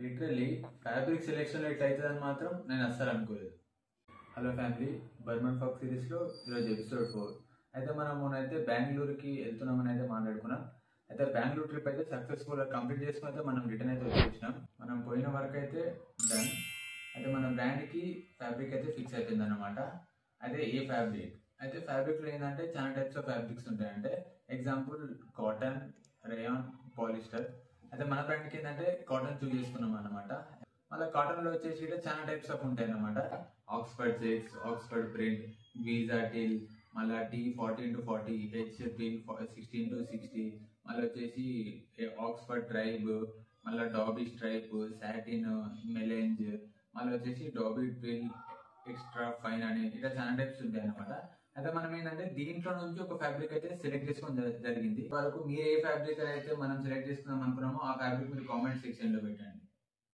Literally fabric సెలెక్షన్లో ఇట్లా అవుతుందని మాత్రం నేను అస్సలు అనుకోలేదు. హలో ఫ్యామిలీ, బర్మన్ ఫాక్ సిరీస్లో ఈరోజు ఎపిసోడ్ 4. అయితే మనం మొన్నైతే బెంగళూరుకి వెళ్తున్నామని అయితే మాట్లాడుకున్నాం. అయితే బెంగళూరు ట్రిప్ అయితే సక్సెస్ఫుల్గా కంప్లీట్ చేసుకుని అయితే మనం రిటర్న్ అయితే వచ్చేసినాం. మనం పోయిన వర్క్ అయితే డన్. అయితే మన బ్రాండ్కి ఫ్యాబ్రిక్ అయితే ఫిక్స్ అయిపోయింది అనమాట. అయితే ఏ ఫ్యాబ్రిక్ అయితే ఫ్యాబ్రిక్లో ఏంటంటే చాలా టైప్స్ ఆఫ్ ఫ్యాబ్రిక్స్ ఉంటాయంటే ఎగ్జాంపుల్ కాటన్, రేయాన్, పాలిస్టర్. అయితే మన బ్రాండ్కి ఏంటంటే కాటన్ చూస్ చేసుకున్నాం అనమాట. మళ్ళీ కాటన్లో వచ్చేసి చాలా టైప్స్ ఆఫ్ ఉంటాయి అనమాట. Oxford silks, Oxford print, visa till, మళ్ళీ టీ 14-40, హెచ్ పిల్ 16-60, మళ్ళీ వచ్చేసి ఆక్స్ఫర్డ్ ట్రైబ్, మళ్ళీ డాబీ స్ట్రైప్, సాటిన్, మెలెంజ్, మళ్ళీ వచ్చేసి డాబీ ట్విల్, ఎక్స్ట్రా ఫైన్ అని ఇట్లా చాలా టైప్స్ ఉంటాయి అనమాట. అయితే మనం ఏంటంటే దీంట్లో నుంచి ఒక ఫ్యాబ్రిక్ అయితే సెలెక్ట్ చేసుకోవడం జరిగింది. వరకు మీరు ఏ ఫ్యాబ్రిక్ అయితే మనం సెలెక్ట్ చేసుకుందాం అనుకున్నామో ఆ ఫ్యాబ్రిక్ మీరు కామెంట్ సెక్షన్ లో పెట్టండి.